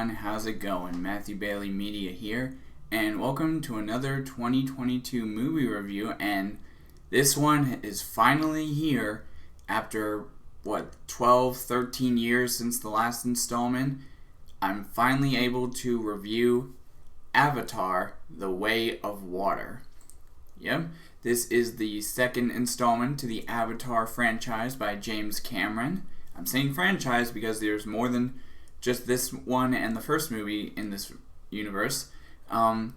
everyone, how's it going? Matthew Bailey Media here, and welcome to another 2022 movie review, and this one is finally here after, 12, 13 years since the last installment. I'm finally able to review Avatar: The Way of Water. Yep, this is the second installment to the Avatar franchise by James Cameron. I'm saying franchise because there's more than just this one and the first movie in this universe. And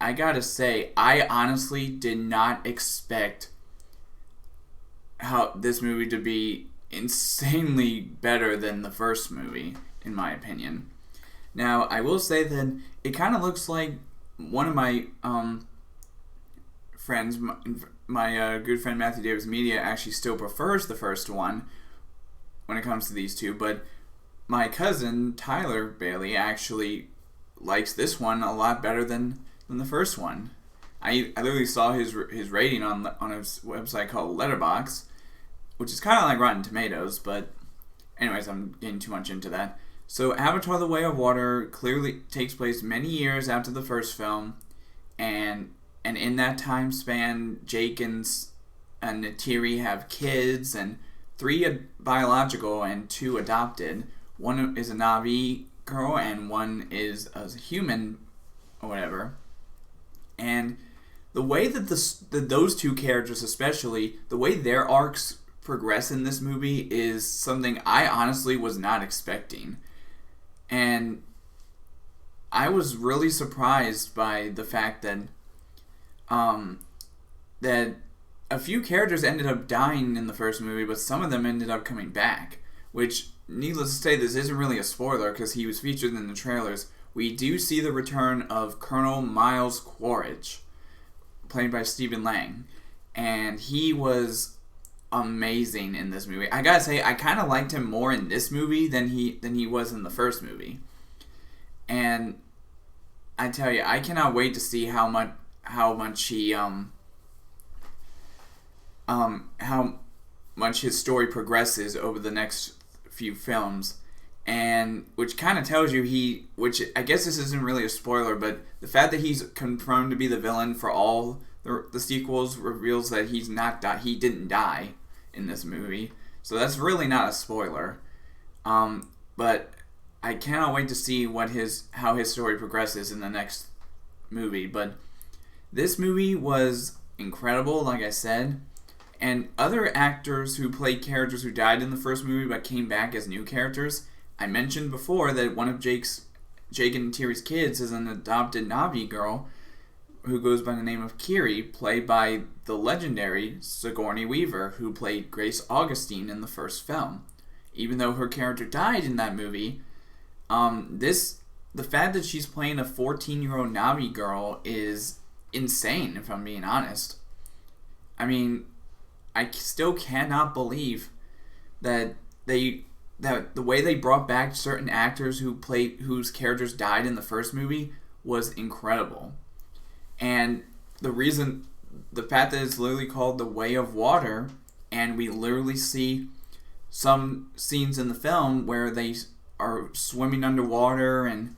I gotta say, I honestly did not expect how this movie to be insanely better than the first movie, in my opinion. Now, I will say that it kind of looks like one of my friends, my good friend Matthew Davis Media, actually still prefers the first one when it comes to these two, but my cousin Tyler Bailey actually likes this one a lot better than the first one. I literally saw his rating on his website called Letterboxd, which is kind of like Rotten Tomatoes, but anyways, I'm getting too much into that. So Avatar: The Way of Water clearly takes place many years after the first film, and in that time span, Jake and Neytiri have kids, and 3 biological and 2 adopted. One is a Na'vi girl and one is a human or whatever. And the way that those 2 characters, especially, the way their arcs progress in this movie is something I honestly was not expecting. And I was really surprised by the fact that that a few characters ended up dying in the first movie, but some of them ended up coming back, which, needless to say, this isn't really a spoiler because he was featured in the trailers. We do see the return of Colonel Miles Quaritch, played by Stephen Lang, and he was amazing in this movie. I gotta say, I kind of liked him more in this movie than he was in the first movie. And I tell you, I cannot wait to see how much his story progresses over the next few films, and which kind of tells you which I guess this isn't really a spoiler, but the fact that he's confirmed to be the villain for all the sequels reveals that he didn't die in this movie, so that's really not a spoiler. But I cannot wait to see how his story progresses in the next movie. But this movie was incredible, like I said. And other actors who played characters who died in the first movie but came back as new characters. I mentioned before that one of Jake and Neytiri's kids is an adopted Na'vi girl who goes by the name of Kiri, played by the legendary Sigourney Weaver, who played Grace Augustine in the first film. Even though her character died in that movie, the fact that she's playing a 14-year-old Na'vi girl is insane, if I'm being honest. I mean, I still cannot believe that the way they brought back certain actors whose characters died in the first movie was incredible. And the fact that it's literally called The Way of Water, and we literally see some scenes in the film where they are swimming underwater, and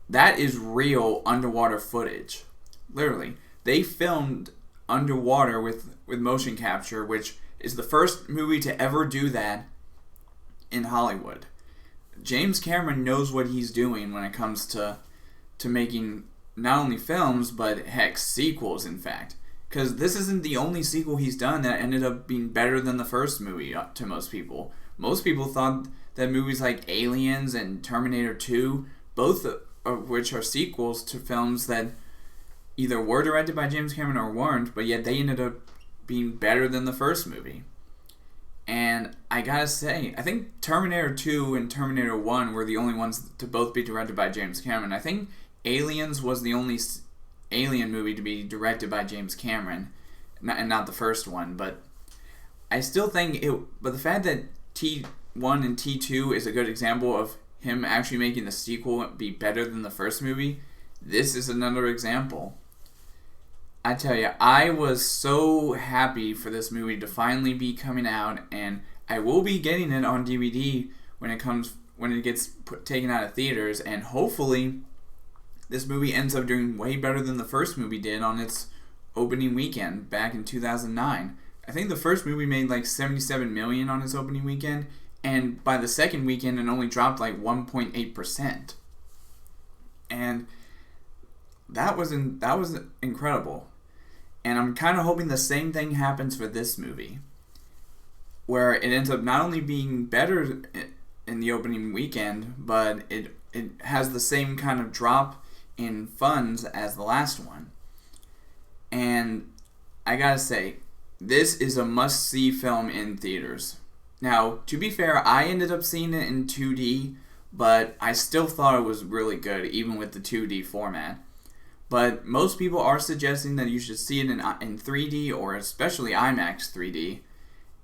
that is real underwater footage. Literally, they filmed underwater with motion capture, which is the first movie to ever do that in Hollywood. James Cameron knows what he's doing when it comes to making not only films, but heck, sequels, in fact. Because this isn't the only sequel he's done that ended up being better than the first movie to most people. Most people thought that movies like Aliens and Terminator 2, both of which are sequels to films that either were directed by James Cameron or weren't, but yet they ended up being better than the first movie. And I gotta say, I think Terminator 2 and Terminator 1 were the only ones to both be directed by James Cameron. I think Aliens was the only Alien movie to be directed by James Cameron, and not the first one. But I still think but the fact that T1 and T2 is a good example of him actually making the sequel be better than the first movie, this is another example. I tell you, I was so happy for this movie to finally be coming out, and I will be getting it on DVD when when it gets taken out of theaters, and hopefully this movie ends up doing way better than the first movie did on its opening weekend back in 2009. I think the first movie made like 77 million on its opening weekend, and by the second weekend it only dropped like 1.8%. And that was incredible. And I'm kind of hoping the same thing happens for this movie, where it ends up not only being better in the opening weekend, but it has the same kind of drop in funds as the last one. And I gotta say, this is a must-see film in theaters. Now, to be fair, I ended up seeing it in 2D, but I still thought it was really good, even with the 2D format. But most people are suggesting that you should see it in 3D, or especially IMAX 3D.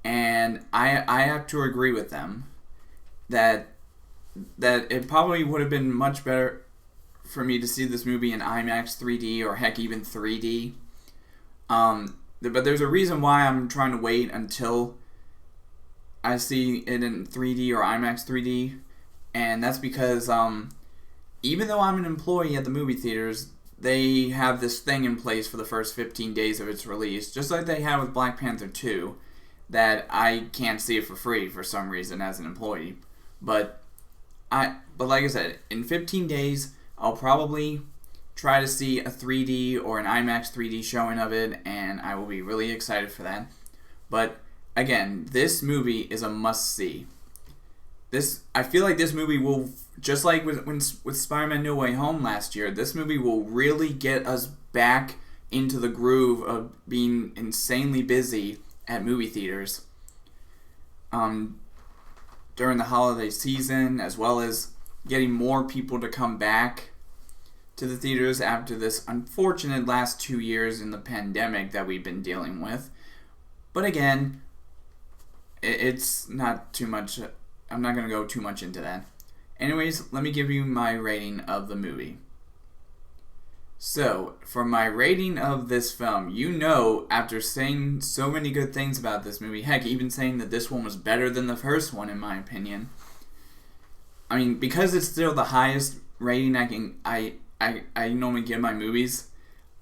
And I have to agree with them that it probably would have been much better for me to see this movie in IMAX 3D, or heck, even 3D. But there's a reason why I'm trying to wait until I see it in 3D or IMAX 3D, and that's because even though I'm an employee at the movie theaters, they have this thing in place for the first 15 days of its release, just like they had with Black Panther 2, that I can't see it for free for some reason as an employee. But like I said, in 15 days, I'll probably try to see a 3D or an IMAX 3D showing of it, and I will be really excited for that. But again, this movie is a must-see. I feel like this movie will, just like with Spider-Man No Way Home last year, this movie will really get us back into the groove of being insanely busy at movie theaters during the holiday season, as well as getting more people to come back to the theaters after this unfortunate last 2 years in the pandemic that we've been dealing with. But again, it's not too much. I'm not going to go too much into that. Anyways, let me give you my rating of the movie. So, for my rating of this film, after saying so many good things about this movie, heck, even saying that this one was better than the first one in my opinion, I mean, because it's still the highest rating I normally give my movies,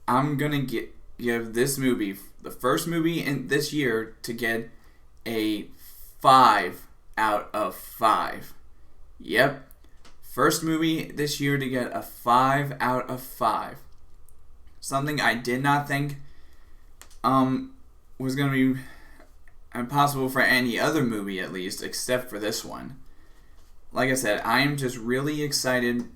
I'm gonna give this movie, the first movie in this year, to get a 5 out of 5. Yep, first movie this year to get a 5 out of 5. Something I did not think was gonna be impossible for any other movie, at least, except for this one. Like I said, I am just really excited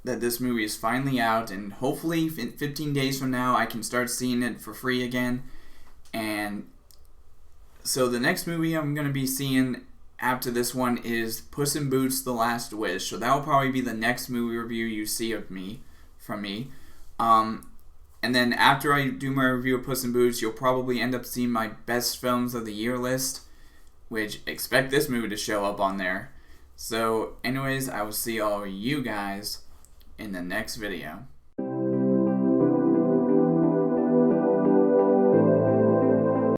that this movie is finally out, and hopefully in 15 days from now I can start seeing it for free again. And so the next movie I'm going to be seeing after this one is Puss in Boots: The Last Wish. So that will probably be the next movie review you see from me. And then after I do my review of Puss in Boots, you'll probably end up seeing my best films of the year list, which expect this movie to show up on there. So anyways, I will see all you guys in the next video.